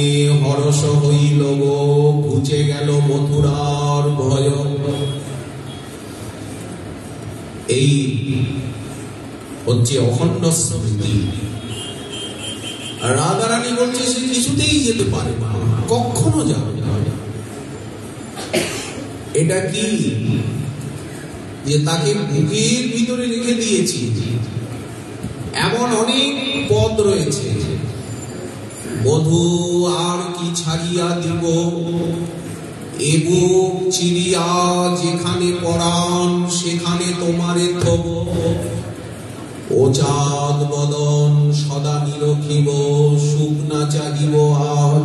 হরষ হইল গো, ঘুচে গেল মথুরার ভয়। এই হচ্ছে অখণ্ড স্মৃতি। রাধারানী বলছে সে কিছুতেই যেতে পারে না, কখনো যাবে না। এটা কি যে তাকে বুকের ভিতরে রেখে দিয়েছি? এমন অনেক পদ রয়েছে। বধূ আর কি ছাড়িয়া দিব, এ বুক চিরিয়া যেখানে পরাণ সেখানে তোমারে থব, ও চাঁদ বদন সদা নিরখিব সুখ না চাহিব আর।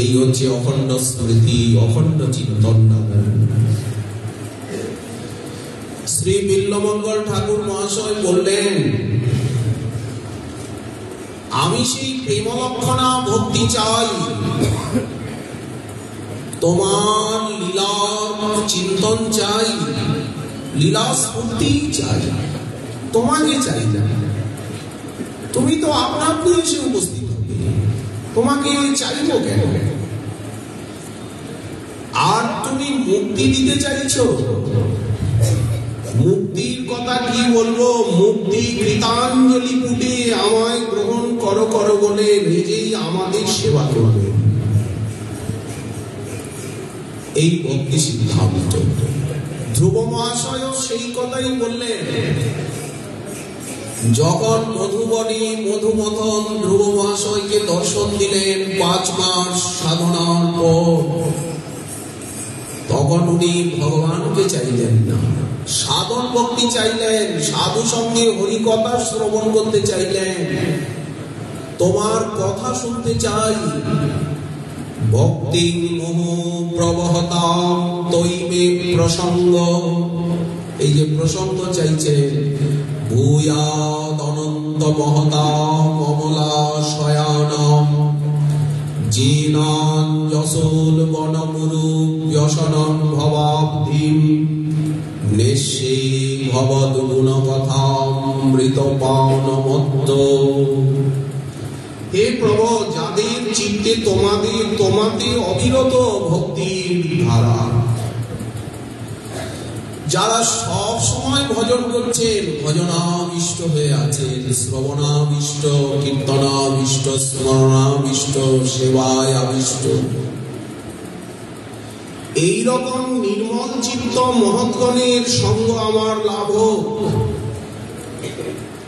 এই হচ্ছে অখণ্ড স্মৃতি, অখণ্ড চিন্তন। শ্রী বিল্লমঙ্গল ঠাকুর মহাশয় বললেন, আমি সেই প্রেমলক্ষণা ভক্তি চাই, তোমার লীলার চিন্তন চাই, লীলা স্ফূর্তি চাই, তোমাকে চাই না। তুমি তো আপনা আপনি এসে উপস্থিত হবে, তোমাকে চাইব কেন? আর তুমি মুক্তি দিতে চাইছো, মুক্তির কথা কি বলবো? মুক্তি কৃতাঞ্জলি পুটে আমায় গ্রহণ করো করো বলে নিজেই আমাদের সেবা করবে, এই ভক্তি সিদ্ধান্ত। ধ্রুব মহাশয় সেই কথাই বললেন। যখন মধুবনী মধুমথন ধ্রুব মহাশয়কে দর্শন দিলেন 5 মাস সাধনার পর, তখন উনি ভগবানকে চাইলেন না, সাধন ভক্তি চাইলেন, সাধু সঙ্গে হরিকথা শ্রবণ করতে চাইলেন, তোমার কথা শুনতে চাই। ভক্তি মোহ প্রবহতাম তৈমে প্রসঙ্গ, এই যে প্রসঙ্গ চাইছে, ভূয়াদ অনন্ত মহতাম কমলা শয়ানম জীনান যশোল বনমুরু ব্যসনম ভবাব্ধিম নিঃশে ভবদ গুণকথামৃত পাওনমত্ত। হে প্রভু, যাদের চিত্তে তোমাতে অবিরত ভক্তির ধারা, যারা সব সময় ভজন করছেন, ভজনাবিষ্ট হয়ে আছেন, শ্রবণাবিষ্ট, কীর্তনাবিষ্ট, স্মরণাবিষ্ট, সেবায় আবিষ্ট, এইরকম নির্মল চিত্ত মহৎগণের সঙ্গ আমার লাভ হোক।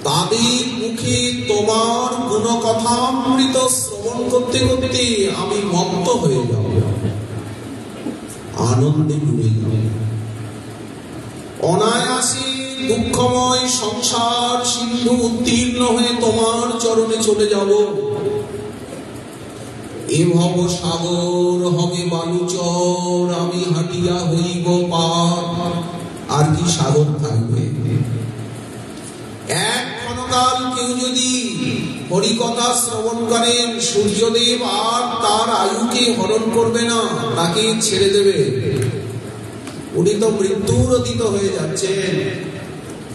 তাদের মুখে তোমার গুণকথামৃত শ্রবণ করতে করতে আমি মত্ত হয়ে যাব, আনন্দে ডুবে যাব। অনায়াসে দুঃখময় সংসার সিন্ধু উত্তীর্ণ হয়ে তোমার চরণে চলে যাব। এ ভব সাগর হবে বালুচর, আমি হাটিয়া হইব পার। আর কি সাগর থাকবে? এক ক্ষণকাল কেউ যদি হরিকথা শ্রবণ করেন, সূর্যদেব আর তার আয়ুকে হরণ করবে না, তাকে ছেড়ে দেবে। উনি তো মৃত্যুর অতীত হয়ে যাচ্ছেন।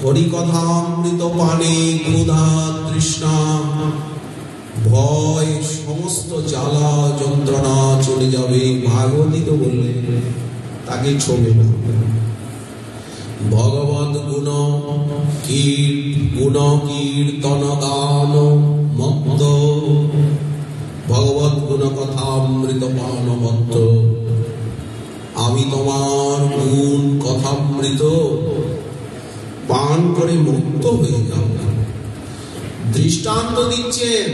হরিকথামৃত পানে ক্ষুধা তৃষ্ণা ভয় সমস্ত জ্বালা যন্ত্রণা চলে যাবে। ভাগবতী তো বললেন তাকে ছোবে না। ভগবত গুণ কীর্তন গান মত্ত, ভগবত গুণ কথামৃত পান মত্ত। আমি তোমার গুণ কথামৃত পান করে মুক্ত হয়ে যাব। দৃষ্টান্ত দিচ্ছেন,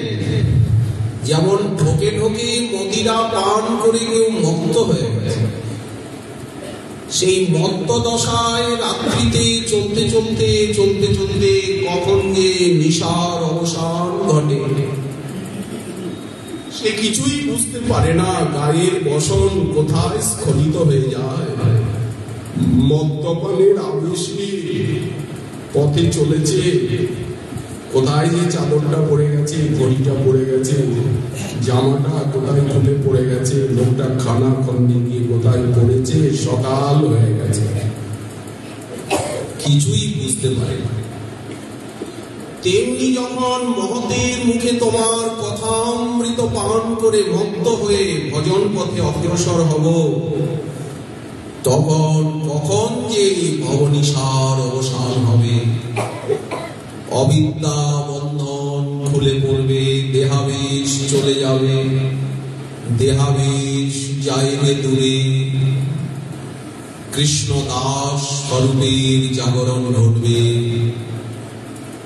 যেমন ঢোকে ঢোকে মদিরা পান করে কেউ মুক্ত হয়ে গেছে, সেই মত্ত দশায় রাত্রিতে চলতে চলতে চলতে চলতে কখন যে নিশার অবসান ঘটে সে কিছুই বুঝতে পারে না। গায়ের বসন কোথায় স্খলিত হয়ে যায়। মদ্যপানের আবেশে পথে চলেছে, কোথায় যে চাদরটা পড়ে গেছে, ঘড়িটা পড়ে গেছে, জামাটা কোথায় খুলে পড়ে গেছে, লোকটা খানা খন্ডে গিয়ে কোথায় পড়েছে, সকাল হয়ে গেছে, কিছুই বুঝতে পারে না। তেমনি যখন মহতের মুখে তোমার কথামৃত পান করে মুক্ত হয়ে ভজন পথে অগ্রসর হব, তখন কখন যে ভবনিসার অবসান হবে, অবিদ্যা বন্ধন খুলে পড়বে, দেহাবেশ চলে যাবে, দেহাবেশ যাইবে দূরে, কৃষ্ণ দাস স্বরূপের জাগরণ ঘটবে।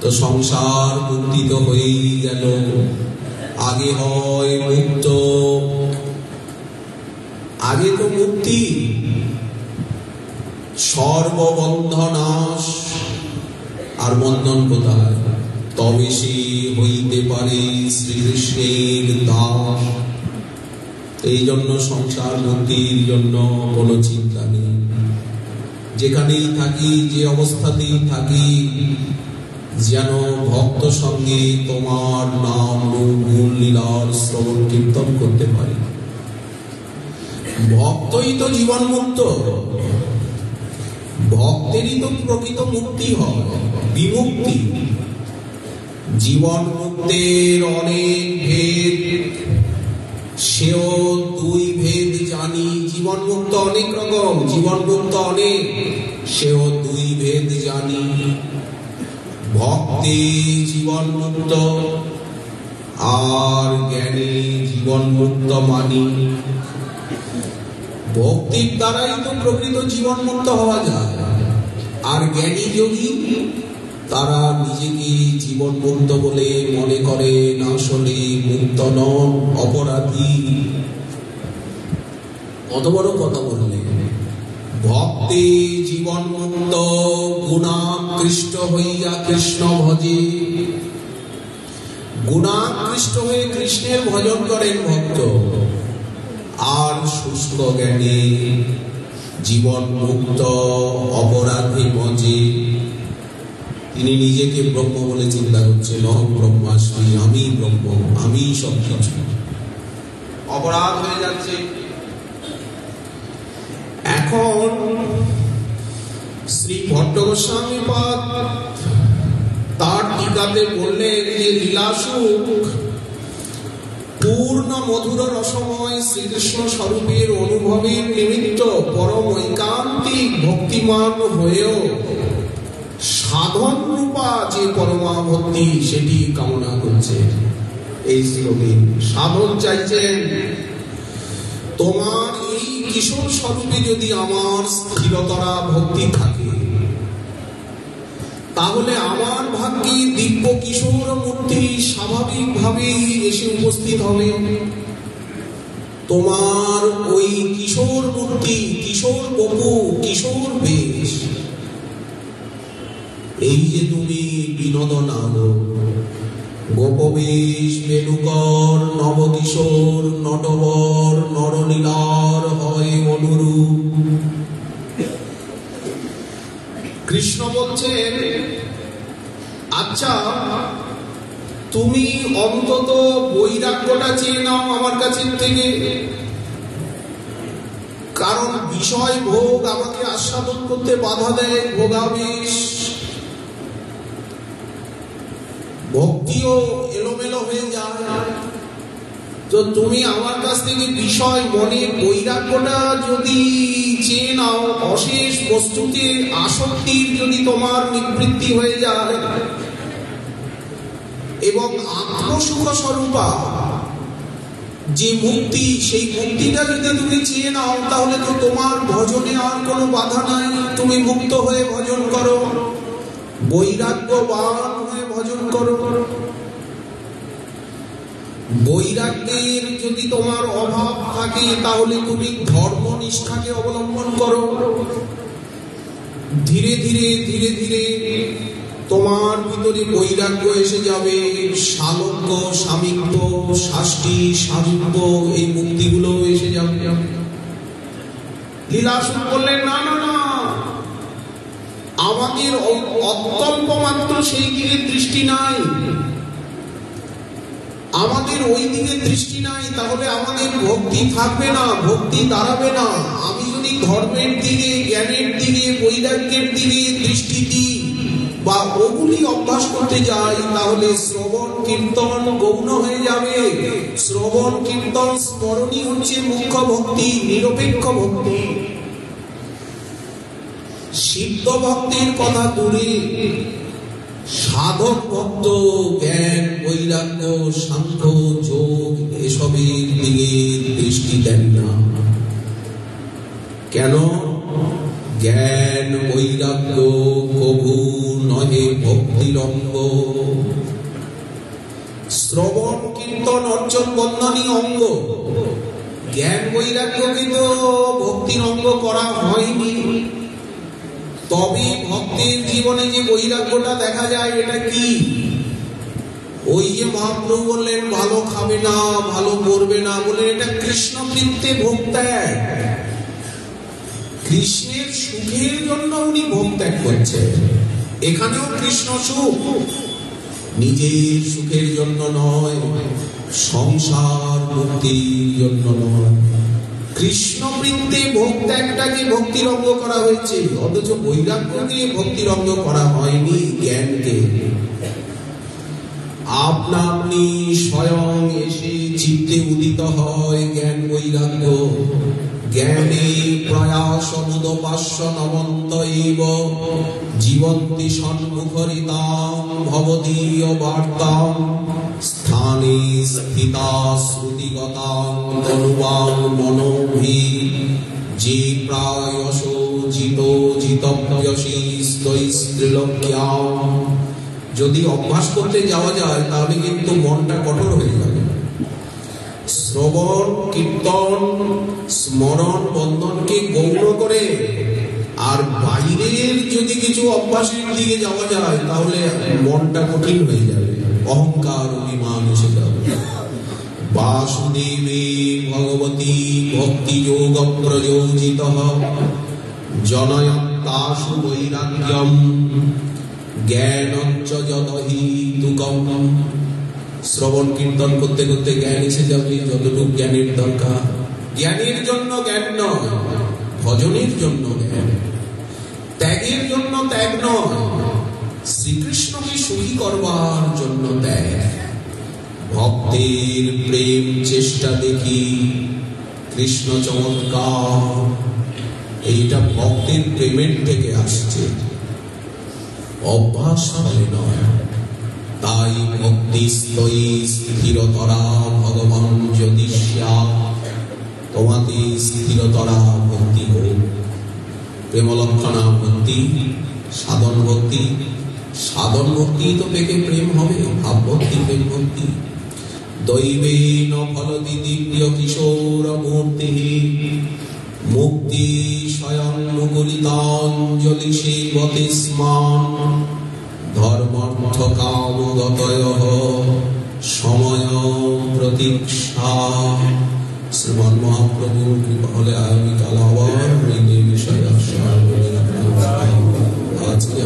তো সংসার মুক্তিত হয়েই গেল। আগে হয় মুক্ত, আগে তো মুক্তি, সর্ববন্ধনাশ। আর বন্ধন কোথায়? তবে সে হইতে পারে শ্রীকৃষ্ণের দাস। এই জন্য সংসার মুক্তির জন্য কোনো চিন্তা নেই। যেখানেই থাকি, যে অবস্থাতেই থাকি, যেন ভক্ত সঙ্গে তোমার নাম গুণ লীলার শ্রবণ কীর্তন করতে পারি। ভক্তই তো জীবন মুক্ত, ভক্তেরই তো প্রকৃত মুক্তি হয়, বিমুক্তি। জীবন মুক্তের অনেক ভেদ, সেও দুই ভেদ জানি। জীবন মুক্ত অনেক রকম, জীবন মুক্ত অনেক, সেও দুই ভেদ জানি। ভক্তি জীবন মুক্ত আর জ্ঞানী জীবন মুক্ত মানি। ভক্তির দ্বারাই তো প্রকৃত জীবন মুক্ত হওয়া যায়। আর জ্ঞানী যোগী তারা নিজেকে জীবন মুক্ত বলে মনে করে, না আসলে মুক্ত নন, অপরাধী। কত বড় কথা বললে! ভক্তি জীবন মুক্ত, গুণাকৃষ্ট হইয়া কৃষ্ণ ভজে। গুণাকৃষ্ট হয়ে কৃষ্ণের ভজন করেন ভক্ত। আর শুষ্ক জ্ঞানী জীবন মুক্ত, অপরাধী ভজে। তিনি নিজেকে ব্রহ্ম বলে চিন্তা করছেন, অহং ব্রহ্মাস্মি, আমি ব্রহ্ম, আমি সব কিছু। অপরাধ হয়ে যাচ্ছে। এখন শ্রী ভট্ট গোস্বামী পাদ তার টিকাতে বললেন যে লীলাসুখ পূর্ণ মধুর রসময় শ্রীকৃষ্ণ স্বরূপের অনুভবের নিমিত্ত পরম ঐকান্তিক ভক্তিমান হয়েও সাধন রূপা যে পরমা ভক্তি সেটি কামনা করছে। এই শ্লোকে সাধন চাইছেন, তোমার এই কিশোর স্বরূপে যদি আমার স্থিরতরা ভক্তি থাকে, তাহলে আমার ভাগ্যে দিব্য কিশোর মূর্তি স্বাভাবিকভাবেই এসে উপস্থিত হবে। তোমার ওই কিশোর মূর্তি, কিশোর বপু, কিশোর বেশ, এই যে তুমি বিনোদন আনো, গোপবেশ বেণুকর নবকিশোর নটবর নরলীলার হয় অনুরূপ। কৃষ্ণ বলছেন, আচ্ছা তুমি অন্তত বৈরাগ্যটা চেয়ে নাও আমার কাছে থেকে, কারণ বিষয় ভোগ আমাকে আস্বাদন করতে বাধা দেয়, ভোগাবেশ। ভক্তিও এলোমেলো হয়ে যায়। তো তুমি আমার কাছ থেকে বিষয় মনে বৈরাগ্যটা যদি চেয়ে নাও, অশেষ বস্তুতে আসক্তির যদি তোমার নিবৃত্তি হয়ে যায় এবং আত্মসুখ স্বরূপা যে মুক্তি, সেই মুক্তিটা যদি তুমি চেয়ে নাও, তাহলে তো তোমার ভজনে আর কোনো বাধা নাই। তুমি মুক্ত হয়ে ভজন করো, বৈরাগ্যবান হয়ে ভজন করো। বৈরাগ্যের যদি তোমার অভাব থাকে, তাহলে তুমি ধর্ম নিষ্ঠাকে অবলম্বন করো। ধীরে ধীরে ধীরে ধীরে তোমার ভিতরে বৈরাগ্য এসে যাবে। সালোক্য, সামিক্য, শাষ্টি, সারূপ্য, এই মুক্তিগুলো এসে যাবে। লীলাসুর বললেন, না না না, আমাদের অত্যল্প মাত্র সেই দিকে দৃষ্টি নাই, আমাদের ওই দিকে দৃষ্টি নাই, তাহলে আমাদের ভক্তি থাকবে না, ভক্তি দাঁড়াবে না। আমি যদি ধর্মের দিকে, জ্ঞানের দিকে, বৈরাগ্যের দিকে দৃষ্টি দিই বা ওগুলি অভ্যাস করতে যাই, তাহলে শ্রবণ কীর্তন গৌণ হয়ে যাবে। শ্রবণ কীর্তন স্মরণই হচ্ছে মুখ্য ভক্তি, নিরপেক্ষ ভক্তি। সিদ্ধ ভক্তির কথা দূরে সাধক ভক্ত জ্ঞান বৈরাগ্য সাংখ্য যোগ এসবের দিকে দৃষ্টি দেন না। কেন? জ্ঞান বৈরাগ্য কভু নহে ভক্তির অঙ্গ। শ্রবণ কীর্তন অর্চন বন্দনী অঙ্গ, জ্ঞান বৈরাগ্য কিন্তু ভক্তির অঙ্গ করা হয়নি। তবে ভক্তের জীবনে যে বৈরাগ্যটা দেখা যায় এটা কি? ওই যে মহাপ্রভু বললেন ভালো খাবে না, ভালো করবে না, বলে এটা কৃষ্ণ বৃত্তে ভোগ ত্যাগ। কৃষ্ণের সুখের জন্য উনি ভোগ ত্যাগ করছেন। এখানেও কৃষ্ণ সুখ, নিজের সুখের জন্য নয়, সংসার মুক্তির জন্য নয়। কৃষ্ণ বৃত্তে ভোগ ত্যাগটাকে ভক্তির অঙ্গ করা হয়েছে, অথচ বৈরাগ্যকে ভক্তির অঙ্গ করা হয়নি। জ্ঞানকে আপনা আপনি স্বয়ং এসে চিত্তে উদিত হয় জ্ঞান বৈরাগ্য। জ্ঞানে প্রয়াস মুদপাস্য নমন্ত এব জীবন্তি সন্মুখরিতাং ভবদীয় বার্তাং স্থানে স্থিতা শ্রুতিগতাং তনুবাং মনোভি যে প্রায়শ জিত জিতব্যসী স্ত্রীলোক্যাং। যদি অভ্যাস করতে যাওয়া যায় তাহলে কিন্তু মনটা কঠোর হয়ে যাবে। শ্রবণ কীর্তন স্মরণ বন্ধনকে গৌণ করে আর বাইরের যদি কিছু অভ্যাসের দিকে যাওয়া যায় তাহলে মনটা কঠিন হয়ে যাবে, অহংকার অভিমান এসে যাবে। বাসুদেবে ভগবতী ভক্তি যোগ প্রযোজিত জনয়ত্তাসু বৈরাগ্যম জ্ঞানঞ্চ যতহি তুকম। শ্রবণ কীর্তন করতে করতে জ্ঞান এসে যাবে, যতটুকু জ্ঞানের দরকার। জ্ঞানের জন্য জ্ঞান নয়, ভজনের জন্য জ্ঞান, ত্যাগের জন্য ত্যাগ নয়, শ্রীকৃষ্ণকে সুখী করবার জন্য ত্যাগ। ভক্তের প্রেম চেষ্টা দেখি কৃষ্ণ চমৎকার, এইটা ভক্তের প্রেমের থেকে আসছে, অভ্যাস ফলে নয়। তাই ভক্তি স্থয়ী স্থিরতরা ভগবান জ্যোতিষ্যা, তোমাতে স্থিরতরা ভক্তি হোক। প্রেমলক্ষণা ভক্তি, সাধন ভক্তি। সাধন ভক্তি তো পেকে প্রেম হবে, ভাব ভক্তি প্রেম ভক্তি। দৈবেন ফলতি দিব্য কিশোর মূর্তি মুক্তি স্বয়ং মুকুলিতাঞ্জলি সেবতে স্মান ধর্মার্থ কামগতয়ঃ সময় প্রতীক্ষা। শ্রীমন মহাপ্রভুর কৃপা হলে আগামীকাল আবার এই বিষয়ে আজকে